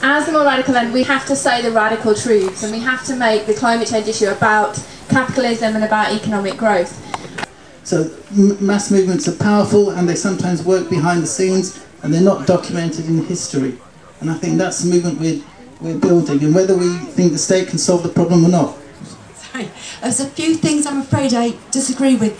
as the more radical end, we have to say the radical truths, and we have to make the climate change issue about capitalism and about economic growth. So mass movements are powerful, and they sometimes work behind the scenes, and they're not documented in history. And I think that's the movement we're building, and whether we think the state can solve the problem or not. Sorry, there's a few things I'm afraid I disagree with.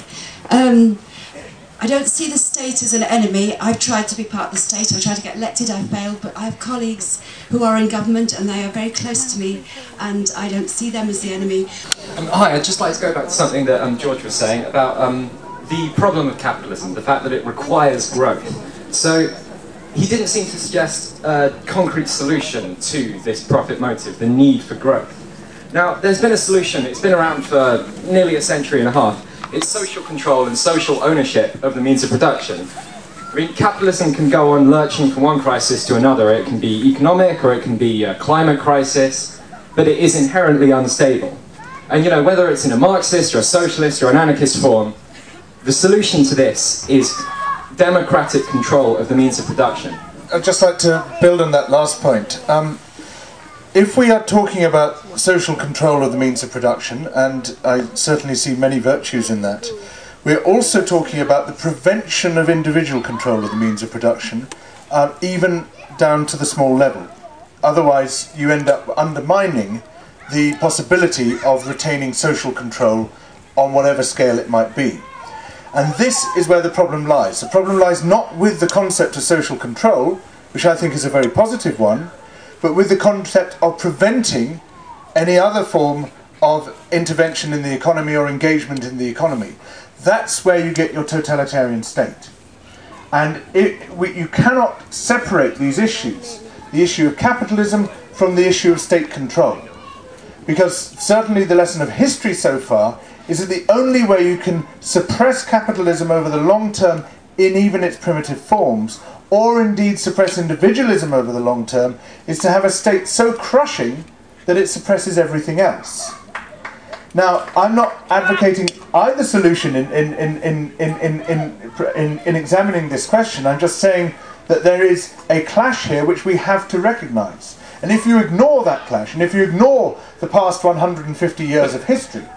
I don't see the state as an enemy. I've tried to be part of the state. I tried to get elected, I failed, but I have colleagues who are in government and they are very close to me, and I don't see them as the enemy. Hi, I'd just like to go back to something that George was saying about the problem of capitalism, the fact that it requires growth. So he didn't seem to suggest a concrete solution to this profit motive, the need for growth. Now, there's been a solution. It's been around for nearly a century and a half. It's social control and social ownership of the means of production. I mean, capitalism can go on lurching from one crisis to another. It can be economic, or it can be a climate crisis, but it is inherently unstable. And you know, whether it's in a Marxist or a socialist or an anarchist form, the solution to this is democratic control of the means of production. I'd just like to build on that last point. If we are talking about social control of the means of production, and I certainly see many virtues in that, we're also talking about the prevention of individual control of the means of production, even down to the small level. Otherwise, you end up undermining the possibility of retaining social control on whatever scale it might be. And this is where the problem lies. The problem lies not with the concept of social control, which I think is a very positive one, but with the concept of preventing any other form of intervention in the economy or engagement in the economy. That's where you get your totalitarian state. And you cannot separate these issues, the issue of capitalism from the issue of state control. Because certainly the lesson of history so far is that the only way you can suppress capitalism over the long term in even its primitive forms, or indeed suppress individualism over the long term, is to have a state so crushing that it suppresses everything else. Now, I'm not advocating either solution in examining this question. I'm just saying that there is a clash here which we have to recognise. And if you ignore that clash, and if you ignore the past 150 years of history,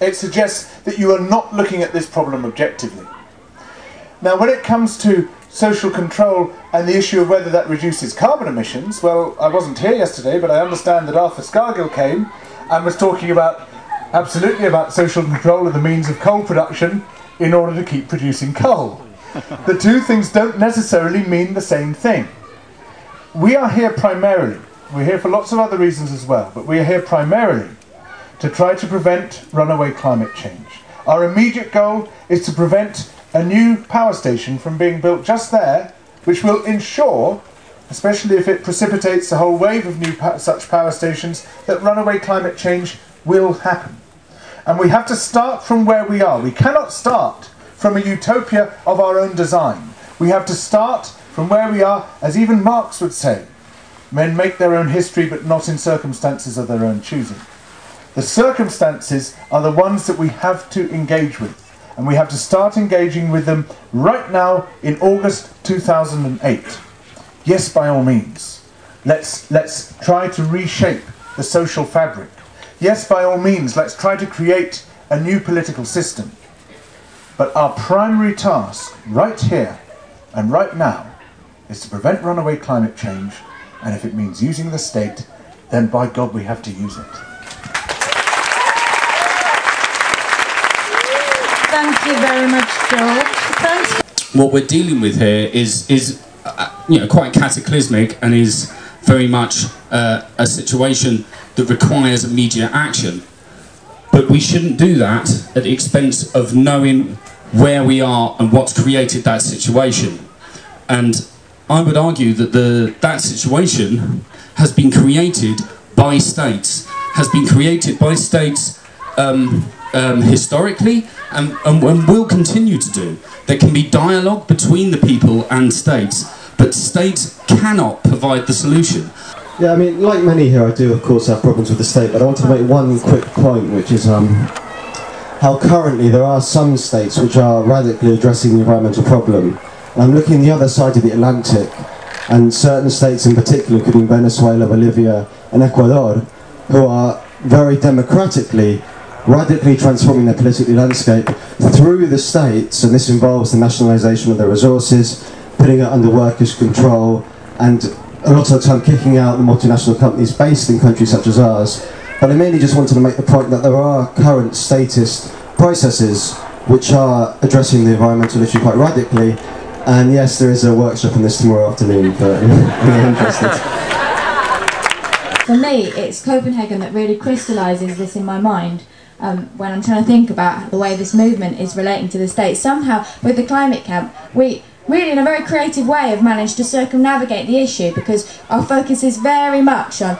it suggests that you are not looking at this problem objectively. Now, when it comes to social control and the issue of whether that reduces carbon emissions, well, I wasn't here yesterday, but I understand that Arthur Scargill came and was talking absolutely about social control of the means of coal production in order to keep producing coal. The two things don't necessarily mean the same thing. We are here primarily, we're here for lots of other reasons as well, but we are here primarily to try to prevent runaway climate change. Our immediate goal is to prevent a new power station from being built just there, which will ensure, especially if it precipitates a whole wave of new such power stations, that runaway climate change will happen. And we have to start from where we are. We cannot start from a utopia of our own design. We have to start from where we are, as even Marx would say, men make their own history but not in circumstances of their own choosing. The circumstances are the ones that we have to engage with. And we have to start engaging with them right now in August 2008. Yes, by all means. Let's try to reshape the social fabric. Yes, by all means, let's try to create a new political system. But our primary task, right here and right now, is to prevent runaway climate change, and if it means using the state, then by God we have to use it. Thank you very much, George. Thanks. What we're dealing with here is quite cataclysmic, and is very much a situation that requires immediate action. But we shouldn't do that at the expense of knowing where we are and what's created that situation. And I would argue that that situation has been created by states, historically, and will continue to do. There can be dialogue between the people and states, but states cannot provide the solution. Yeah, I mean, like many here, I do of course have problems with the state, but I want to make one quick point, which is how currently there are some states which are radically addressing the environmental problem. And I'm looking the other side of the Atlantic, and certain states in particular, including Venezuela, Bolivia and Ecuador, who are very democratically radically transforming their political landscape through the states, and this involves the nationalisation of their resources, putting it under workers' control, and a lot of the time kicking out the multinational companies based in countries such as ours. But I mainly just wanted to make the point that there are current statist processes which are addressing the environmental issue quite radically, and yes, there is a workshop on this tomorrow afternoon for anyone interested. For me, it's Copenhagen that really crystallises this in my mind. When I'm trying to think about the way this movement is relating to the state. Somehow, with the climate camp, we really in a very creative way have managed to circumnavigate the issue, because our focus is very much on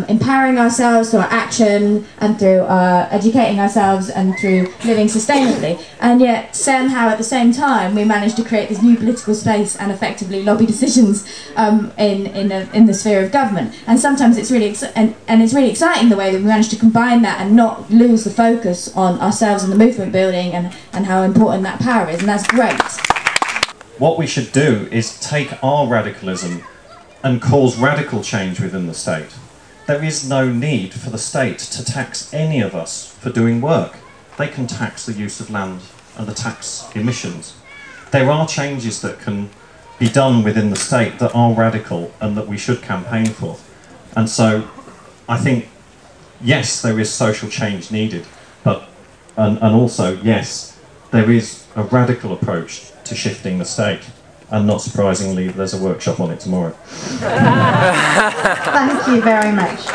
empowering ourselves through our action and through educating ourselves and through living sustainably, and yet somehow at the same time we managed to create this new political space and effectively lobby decisions in the sphere of government. And sometimes it's really it's really exciting the way that we managed to combine that and not lose the focus on ourselves and the movement building and how important that power is, and that's great. What we should do is take our radicalism and cause radical change within the state. There is no need for the state to tax any of us for doing work. They can tax the use of land and the tax emissions. There are changes that can be done within the state that are radical and that we should campaign for. And so I think, yes, there is social change needed, but and also, yes, there is a radical approach to shifting the state, and not surprisingly there's a workshop on it tomorrow. Thank you very much.